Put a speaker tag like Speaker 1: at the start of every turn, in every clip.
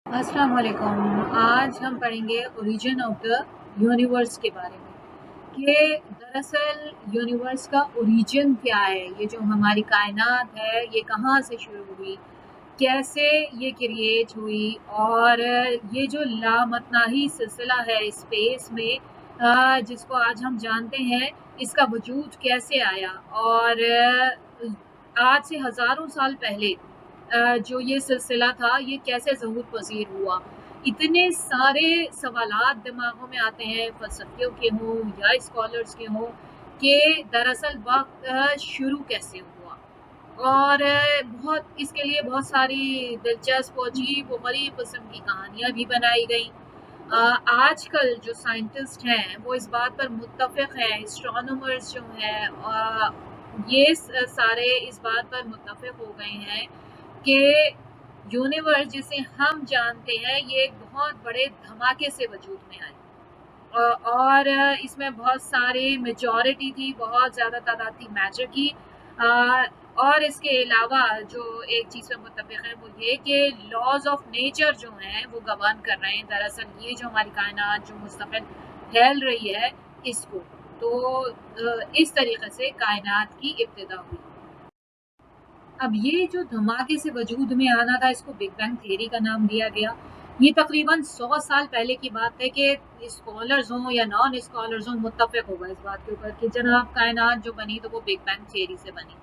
Speaker 1: अस्सलाम वालेकुम। आज हम पढ़ेंगे ओरिजिन ऑफ द यूनिवर्स के बारे में कि दरअसल यूनिवर्स का ओरिजिन क्या है। ये जो हमारी कायनात है ये कहाँ से शुरू हुई, कैसे ये क्रिएट हुई और ये जो लामतनाही सिलसिला है स्पेस में जिसको आज हम जानते हैं, इसका वजूद कैसे आया और आज से हज़ारों साल पहले जो ये सिलसिला था ये कैसे ज़हूर पज़ीर हुआ। इतने सारे सवालात दिमागों में आते हैं, फ़लसफ़ियों के हों या स्कॉलर्स के हों, कि दरअसल वक़्त शुरू कैसे हुआ। और बहुत इसके लिए बहुत सारी दिलचस्प और अजीब-ओ-गरीब किस्म की कहानियाँ भी बनाई गईं। आजकल जो साइंटिस्ट हैं वो इस बात पर मुत्तफ़िक़ हैं, एस्ट्रोनॉमर्स जो हैं ये सारे इस बात पर मुत्तफ़िक़ हो गए हैं कि यूनिवर्स जिसे हम जानते हैं ये एक बहुत बड़े धमाके से वजूद में आया। और इसमें बहुत सारे मेजॉरिटी थी, बहुत ज़्यादा तादाद थी मैटर की। अ, और इसके अलावा जो एक चीज़ पे मुत्तफ़िक़ है वो ये कि लॉज़ ऑफ नेचर जो हैं वो गवर्न कर रहे हैं दरअसल ये जो हमारी कायनात जो मुस्तक़िल फैल रही है इसको। तो इस तरीक़े से कायनात की इब्तिदा हुई। अब ये जो धमाके से वजूद में आना था इसको बिग बैंग थ्योरी का नाम दिया गया। ये तकरीबन 100 साल पहले की बात है कि स्कॉलर्स हों या नॉन स्कॉलर्स हों मुत्तफ़िक़ हो गए इस बात के ऊपर कि जनाब कायनात जो बनी तो वो बिग बैंग थ्योरी से बनी।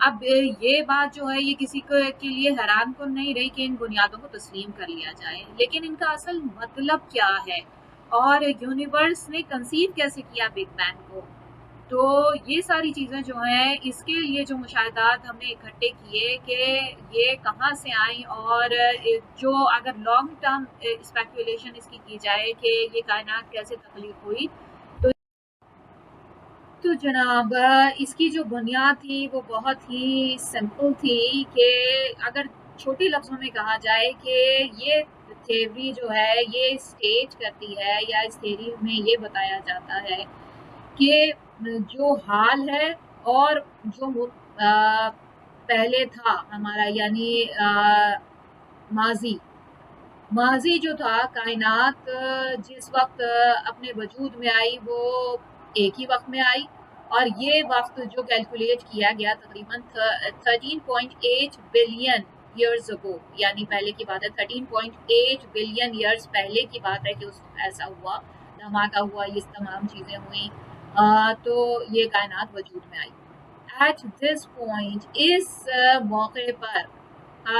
Speaker 1: अब ये बात जो है ये किसी को के लिए हैरानकुन नहीं रही कि इन बुनियादों को तस्लीम कर लिया जाए। लेकिन इनका असल मतलब क्या है? और यूनिवर्स ने कंसीव कैसे किया बिग बैंग को? तो ये सारी चीज़ें जो हैं इसके लिए जो मुशाहिदात हमने इकट्ठे किए कि ये कहाँ से आई और जो अगर लॉन्ग टर्म स्पेकुलेशन इसकी की जाए कि ये कायनात कैसे तख्लीक हुई, तो जनाब इसकी जो बुनियाद थी वो बहुत ही सिंपल थी कि अगर छोटे लफ्ज़ों में कहा जाए कि ये थ्योरी जो है ये स्टेट करती है या इस थ्योरी में ये बताया जाता है कि जो हाल है और जो वो पहले था हमारा यानी माज़ी माज़ी जो था कायनात जिस वक़्त अपने वजूद में आई वो एक ही वक़्त में आई और ये वक़्त जो कैलकुलेट किया गया तकरीबन 13.8 बिलियन ईयर्स अगो यानी पहले की बात है 13.8 बिलियन ईयर्स पहले की बात है कि उस ऐसा हुआ, धमाका हुआ, ये तमाम चीज़ें हुई। तो ये कायनात वजूद में आई। एट दिस पॉइंट इस मौके पर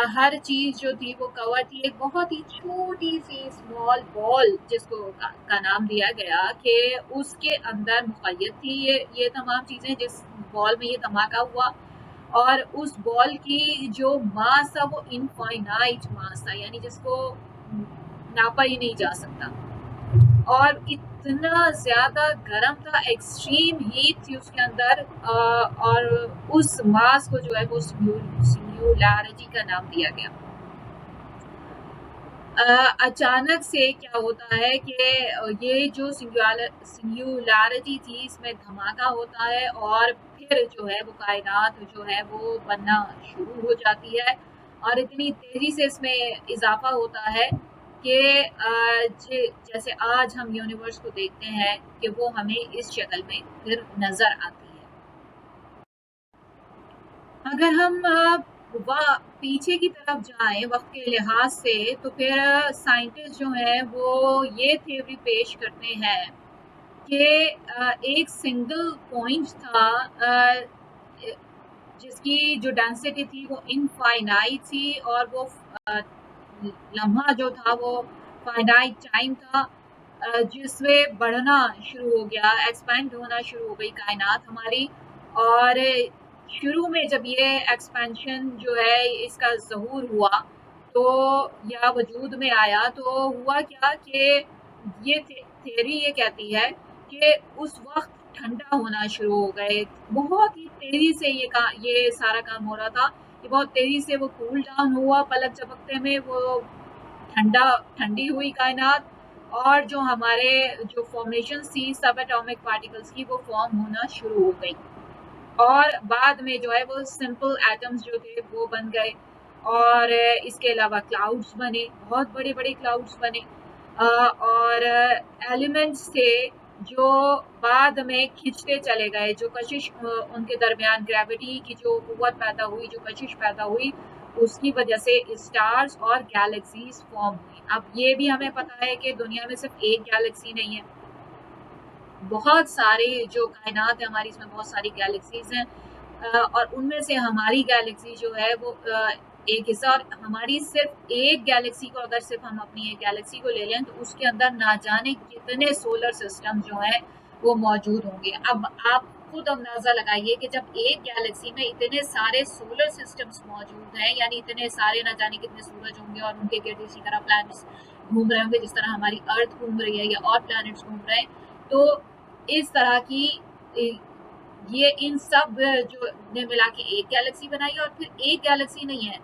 Speaker 1: हर चीज़ जो थी वो कवर थी एक बहुत ही छोटी-सी स्मॉल बॉल जिसको का नाम दिया गया कि उसके अंदर मुक़य्यद थी ये तमाम चीज़ें जिस बॉल में ये धमाका हुआ और उस बॉल की जो मास था वो इनफ़ाइनाइट मास था यानी जिसको नापा ही नहीं जा सकता। और इतना ज़्यादा गरम था, एक्सट्रीम हीट थी उसके अंदर और उस मास को जो है वो सिंग्युलैरिटी का नाम दिया गया। अचानक से क्या होता है कि ये जो सिंग्युलैरिटी थी इसमें धमाका होता है और फिर जो है वो कायनात जो है वो बनना शुरू हो जाती है और इतनी तेज़ी से इसमें इज़ाफ़ा होता है कि जैसे आज हम यूनिवर्स को देखते हैं कि वो हमें इस शक्ल में फिर नज़र आती है। अगर हम पीछे की तरफ जाएँ वक़्त के लिहाज से तो फिर साइंटिस्ट जो हैं वो ये थ्योरी पेश करते हैं कि एक सिंगल पॉइंट था जिसकी जो डेंसिटी थी वो इनफ़ाइनाइट थी और वो अ, लम्हा जो था वो फ़ाइनाइट टाइम था जिसमें बढ़ना शुरू हो गया, एक्सपैंड होना शुरू हो गई कायनात हमारी और शुरू में जब ये एक्सपेंशन जो है इसका ज़हूर हुआ तो या वजूद में आया तो हुआ क्या कि ये थ्योरी ये कहती है कि उस वक़्त ठंडा होना शुरू हो गए। बहुत ही तेज़ी से ये सारा काम हो रहा था कि बहुत तेज़ी से वो कूल डाउन हुआ पलक झपकते में वो ठंडी हुई कायनात और जो हमारे जो फ़ॉर्मेशंस थी सब एटॉमिक पार्टिकल्स की वो फ़ॉर्म होना शुरू हो गई। और बाद में जो है वो सिंपल एटम्स जो थे वो बन गए और इसके अलावा क्लाउड्स बने, बहुत बड़े बड़े क्लाउड्स बने, और एलिमेंट्स थे जो बाद में खिंचते चले गए, जो कशिश उनके दरमियान ग्रेविटी की जो कुव्वत पैदा हुई, जो कशिश पैदा हुई, उसकी वजह से स्टार्स और गैलेक्सीज फॉर्म हुई। अब ये भी हमें पता है कि दुनिया में सिर्फ एक गैलेक्सी नहीं है, बहुत सारे जो कायनात है हमारी, इसमें बहुत सारी गैलेक्सीज हैं, और उनमें से हमारी गैलेक्सी जो है वो एक हिस्सा, और हमारी सिर्फ एक गैलेक्सी को, अगर सिर्फ हम अपनी एक गैलेक्सी को ले लें तो उसके अंदर ना जाने कितने सोलर सिस्टम जो है वो मौजूद होंगे। अब आप खुद अंदाजा लगाइए कि जब एक गैलेक्सी में इतने सारे सोलर सिस्टम्स मौजूद हैं, यानी इतने सारे ना जाने कितने सूरज होंगे और उनके गिर्द इसी तरह प्लैनेट्स घूम रहे होंगे जिस तरह हमारी अर्थ घूम रही है या और प्लैनेट्स घूम रहे हैं, तो इस तरह की ये इन सब जो ने मिला के एक गैलेक्सी बनाई, और फिर एक गैलेक्सी नहीं है,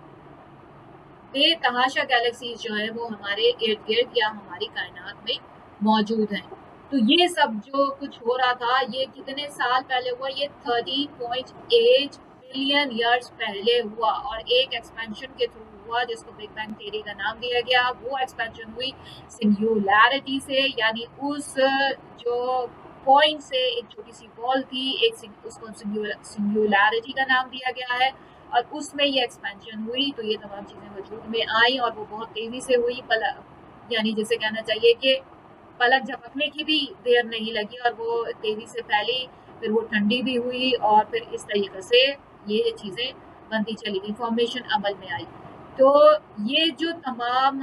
Speaker 1: बेतहाशा गैलेक्सीज जो है वो हमारे इर्द गिर्द या हमारी कायनात में मौजूद हैं। तो ये सब जो कुछ हो रहा था ये कितने साल पहले हुआ, ये 13.8 बिलियन ईयर्स पहले हुआ, और एक एक्सपेंशन के थ्रू हुआ जिसको बिग बैंग थ्योरी का नाम दिया गया। वो एक्सपेंशन हुई सिंगुलैरिटी से, यानी उस जो पॉइंट से एक छोटी सी बॉल थी, एक उसको सिंगुलैरिटी का नाम दिया गया है, और उसमें ये एक्सपेंशन हुई तो ये तमाम चीज़ें वजूद में आई, और वो बहुत तेज़ी से हुई, यानी जिसे कहना चाहिए कि पलक झपकने की भी देर नहीं लगी और वो तेज़ी से फैली, फिर वो ठंडी भी हुई, और फिर इस तरीके से ये चीज़ें बनती चली गई, फॉर्मेशन अमल में आई। तो ये जो तमाम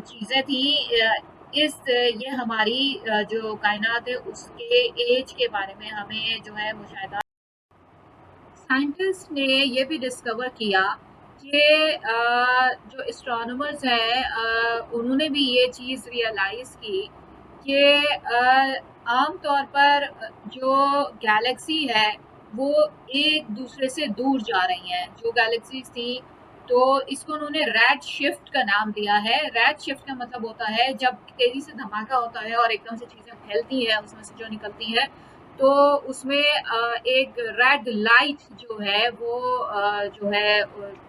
Speaker 1: चीज़ें थी, ये हमारी जो कायनात है उसके एज के बारे में हमें जो है मुशाहिदा। साइंटिस्ट ने ये भी डिस्कवर किया कि जो एस्ट्रोनॉमर्स हैं उन्होंने भी ये चीज़ रियलाइज़ की कि आम तौर पर जो गैलेक्सी है वो एक दूसरे से दूर जा रही हैं। जो गैलेक्सीज थी तो इसको उन्होंने रेड शिफ्ट का नाम दिया है। रेड शिफ्ट का मतलब होता है जब तेज़ी से धमाका होता है और एकदम से चीज़ें फैलती हैं, उसमें से जो निकलती हैं, तो उसमें एक रेड लाइट जो है वो जो है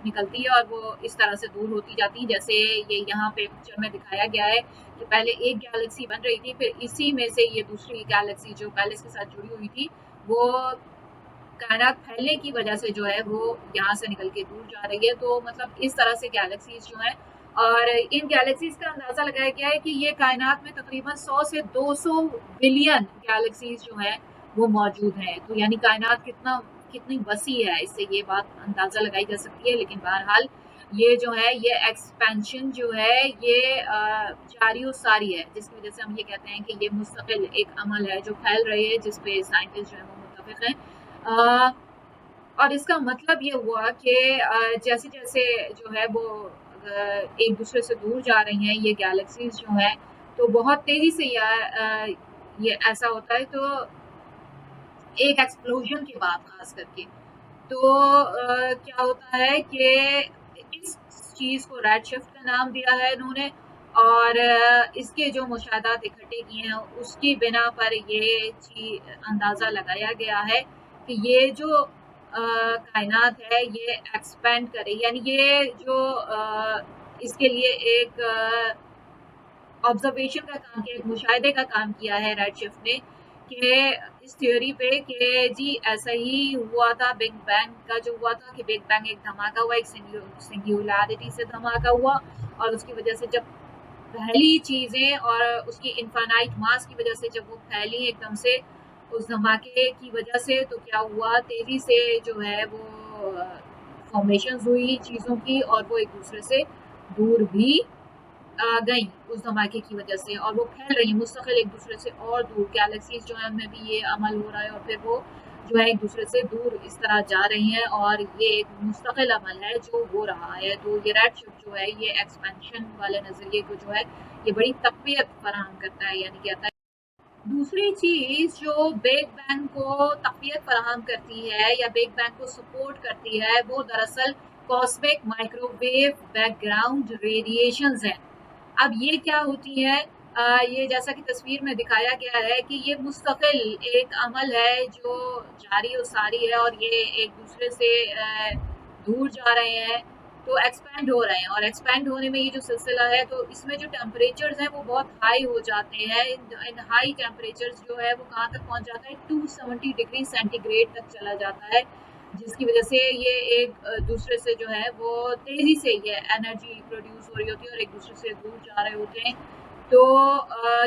Speaker 1: निकलती है और वो इस तरह से दूर होती जाती है। जैसे ये यहाँ पे पिक्चर में दिखाया गया है कि पहले एक गैलेक्सी बन रही थी, फिर इसी में से ये दूसरी गैलेक्सी जो पहले इसके साथ जुड़ी हुई थी वो कायनात फैलने की वजह से जो है वो यहाँ से निकल के दूर जा रही है। तो मतलब इस तरह से गैलेक्सीज जो हैं, और इन गैलेक्सीज का अंदाजा लगाया गया है कि ये कायनात में तकरीबन 100 से 200 बिलियन गैलेक्सीज जो हैं वो मौजूद हैं। तो यानी कायनात कितनी वसी है, इससे ये बात अंदाजा लगाई जा सकती है। लेकिन बहरहाल ये जो है ये एक्सपेंशन जो है ये जारी और सारी है, जिसकी वजह से हम ये कहते हैं कि ये मुस्तकिल एक अमल है जो फैल रही है, जिस पे साइंटिस्ट जो है वो मुत्तफिक हैं। और इसका मतलब ये हुआ कि जैसे जैसे जो है वो एक दूसरे से दूर जा रही हैं ये गैलेक्सीज जो हैं, तो बहुत तेज़ी से ये ऐसा होता है। तो एक एक्सप्लोजन के बाद खास करके तो क्या होता है कि इस चीज़ को रेड शिफ्ट का नाम दिया है इन्होंने, और इसके जो मुशाहदात इकट्ठे किए हैं उसकी बिना पर ये अंदाज़ा लगाया गया है कि ये जो कायनात है ये एक्सपेंड करे, यानी ये जो इसके लिए एक ऑब्जर्वेशन का काम किया, एक मुशाहिदे का काम किया है रेड शिफ्ट ने, कि इस थ्योरी पे कि जी ऐसा ही हुआ था, बिग बैंग का जो हुआ था कि बिग बैंग एक धमाका हुआ, एक सिंगुलैरिटी से धमाका हुआ, और उसकी वजह से जब पहली चीज़ें और उसकी इनफाइनाइट मास की वजह से जब वो फैली एकदम से उस धमाके की वजह से, तो क्या हुआ तेज़ी से जो है वो फॉर्मेशन हुई चीज़ों की, और वो एक दूसरे से दूर भी गई उस धमाके की वजह से, और वो फैल रही है मुस्तकिल एक दूसरे से और दूर। गैलेक्सीज जो है उनमें भी ये अमल हो रहा है, और फिर वो जो है एक दूसरे से दूर इस तरह जा रही हैं, और ये एक मुस्तकिल अमल है जो हो रहा है। तो ये रेड शिफ्ट जो है ये एक्सपेंशन वाले नज़रिए को जो है ये बड़ी तक़वियत फराहम करता है, यानी कहता है। दूसरी चीज़ जो बिग बैंग को तक़वियत फराहम करती है या बिग बैंग को सपोर्ट करती है वो दरअसल कॉस्मिक माइक्रोवेव बैकग्राउंड रेडिएशंस हैं। अब ये क्या होती है, ये जैसा कि तस्वीर में दिखाया गया है कि ये मुस्तकिल एक अमल है जो जारी और सारी है, और ये एक दूसरे से दूर जा रहे हैं, तो एक्सपैंड हो रहे हैं, और एक्सपैंड होने में ये जो सिलसिला है, तो इसमें जो टेम्परेचर्स हैं वो बहुत हाई हो जाते हैं। इन हाई टेम्परेचर्स जो है वो कहाँ तक पहुँच जाता है, 270 डिग्री सेंटीग्रेड तक चला जाता है, जिसकी वजह से ये एक दूसरे से जो है वो तेज़ी से ये एनर्जी प्रोड्यूस हो रही होती है और एक दूसरे से दूर जा रहे होते हैं। तो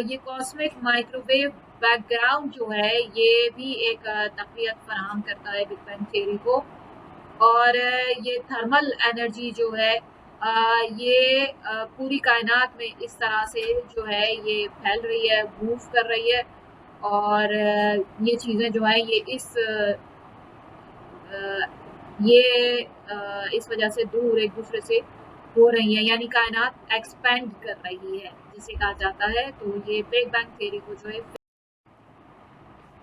Speaker 1: ये कॉस्मिक माइक्रोवेव बैकग्राउंड जो है ये भी एक तक़वियत फ़राहम करता है बिग बैंग थ्योरी को। और ये थर्मल एनर्जी जो है ये पूरी कायनात में इस तरह से जो है ये फैल रही है, मूव कर रही है, और ये चीज़ें जो है ये इस वजह से दूर एक दूसरे से हो रही है, यानी कायनात एक्सपेंड कर रही है जिसे कहा जाता है। तो ये बिग बैंग थ्योरी को जो है,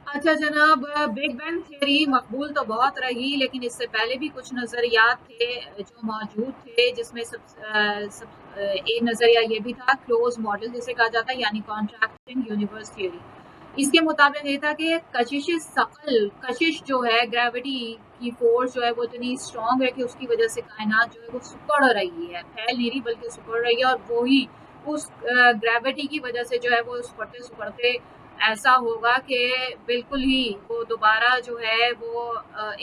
Speaker 1: अच्छा जनाब, बिग बैंग थ्योरी मकबूल तो बहुत रही, लेकिन इससे पहले भी कुछ नज़रियात थे जो मौजूद थे, जिसमें एक नज़रिया ये भी था क्लोज मॉडल जिसे कहा जाता है, यानी कॉन्ट्रैक्टिंग यूनिवर्स थ्योरी। इसके मुताबिक ये था कि कशिश जो है, ग्रेविटी की फोर्स जो है वो इतनी स्ट्रॉन्ग है कि उसकी वजह से कायनात जो है वो सिकुड़ रही है, फैल नहीं रही बल्कि सिकुड़ रही है, और वही उस ग्रेविटी की वजह से जो है वो सिकुड़ते सिकुड़ते ऐसा होगा कि बिल्कुल ही वो दोबारा जो है वो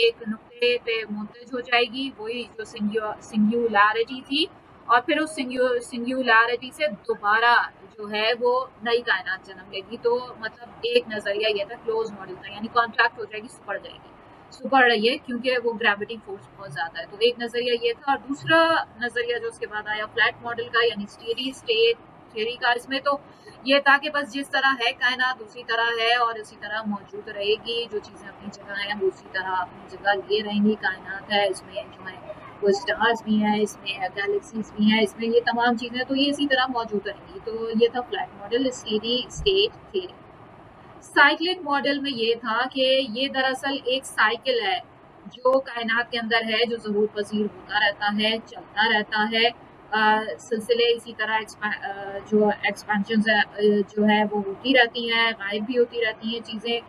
Speaker 1: एक नुक्ते पे मुंतज हो जाएगी, वही जो सिंगुलैरिटी थी, और फिर उस सिंगुलैरिटी से दोबारा जो है वो नई कायनात जन्म लेगी। तो मतलब एक नज़रिया ये था, क्लोज मॉडल था, यानी कॉन्ट्रैक्ट हो जाएगी, सिकुड़ रही है क्योंकि वो ग्रेविटी फोर्स बहुत ज़्यादा है। तो एक नज़रिया ये था, और दूसरा नज़रिया जो उसके बाद आया फ्लैट मॉडल का, यानी स्टेडी स्टेट थ्योरी का। इसमें तो ये था कि बस जिस तरह है कायनात उसी तरह है और इसी तरह मौजूद रहेगी, जो चीज़ें अपनी जगह हैं वो उसी तरह अपनी जगह लिए रहेंगी। कायनात है, इसमें जो है वो स्टार्स भी हैं, इसमें गैलेक्सीज भी हैं, इसमें ये तमाम चीज़ें तो ये इसी तरह मौजूद रहेंगी। तो ये था flat model, steady state theory. Cyclic model में ये था कि ये दरअसल एक साइकिल है जो कायनात के अंदर है, जो ज़हूर पज़ीर होता रहता है, चलता रहता है। सिलसिले इसी तरह जो एक्सपेंशंस जो है वो होती रहती हैं, गायब भी होती रहती हैं चीज़ें।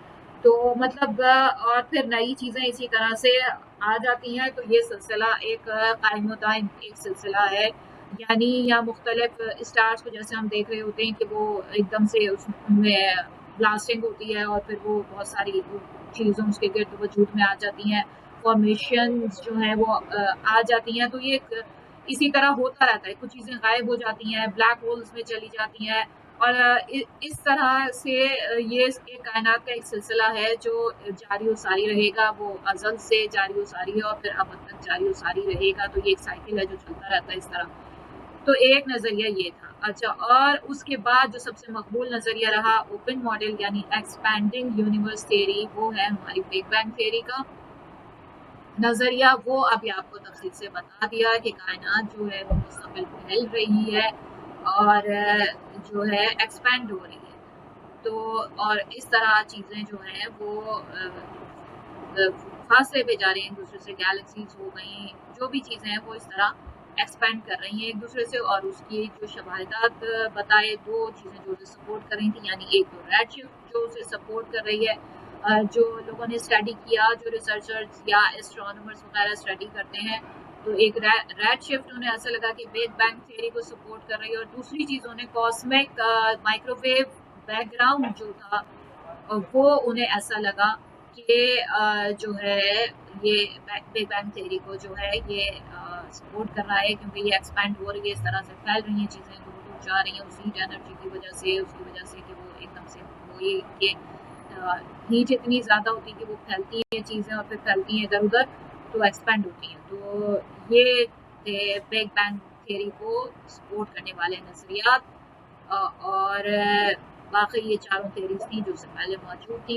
Speaker 1: तो मतलब और फिर नई चीज़ें इसी तरह से आ जाती हैं। तो ये सिलसिला एक कायम दायम एक सिलसिला है, यानी यहाँ मुख्तलिफ स्टार्स को जैसे हम देख रहे होते हैं कि वो एकदम से उनमें ब्लास्टिंग होती है, और फिर वो बहुत सारी चीज़ें उसके गिर्द वजूद में आ जाती हैं, फॉर्मेशंस जो हैं वो आ जाती हैं। तो ये एक इसी तरह होता रहता है, कुछ चीज़ें गायब हो जाती हैं, ब्लैक होल्स में चली जाती हैं, और इस तरह से ये एक कायनात का एक सिलसिला है जो जारी और सारी रहेगा। वो अज़ल से जारी और सारी है और फिर अब तक जारी और सारी रहेगा। तो ये एक साइकिल है जो चलता रहता है इस तरह। तो एक नज़रिया ये था। अच्छा, और उसके बाद जो सबसे मकबूल नज़रिया रहा ओपन मॉडल, यानी एक्सपैंडिंग यूनिवर्स थ्योरी, वो है हमारी बिग बैंग थ्योरी का नज़रिया। वो अभी आपको तफसील से बता दिया कि कायनात जो है वो मुस्तकिल फैल रही है और जो है एक्सपैंड हो रही है। तो और इस तरह चीज़ें जो हैं वो फासले पे जा रही हैं एक दूसरे से, गैलेक्सीज हो गई, जो भी चीज़ें हैं वो इस तरह एक्सपेंड कर रही हैं एक दूसरे से। और उसकी जो शवाहिदात बताए, दो चीज़ें जो उसे सपोर्ट कर रही थी, यानी एक तो रेड शिफ्ट जो उसे सपोर्ट कर रही है, जो लोगों ने स्टडी किया, जो रिसर्चर्स या एस्ट्रोनॉमर्स वगैरह स्टडी करते हैं, तो एक रेड शिफ्ट उन्हें ऐसा लगा कि बिग बैंग थ्योरी को सपोर्ट कर रही है, और दूसरी चीज़ उन्हें कॉस्मिक माइक्रोवेव बैकग्राउंड जो था वो उन्हें ऐसा लगा कि जो है ये बिग बैंग थ्योरी को जो है ये सपोर्ट कर रहा है, क्योंकि ये एक्सपैंड हो रही है, इस तरह से फैल रही हैं चीज़ें, दूर दूर जा रही हैं उस हीट एनर्जी की वजह से, उसकी वजह से कि वो एकदम से वो ये कि हीट इतनी ज़्यादा होती है कि वो फैलती हैं चीज़ें और फिर फैलती हैं इधर उधर, तो एक्सपैंड होती हैं। तो ये थे बिग बैंग थ्योरी को सपोर्ट करने वाले नज़रियात। और बाकी ये चारों थ्योरीज थी जो उससे पहले मौजूद थी।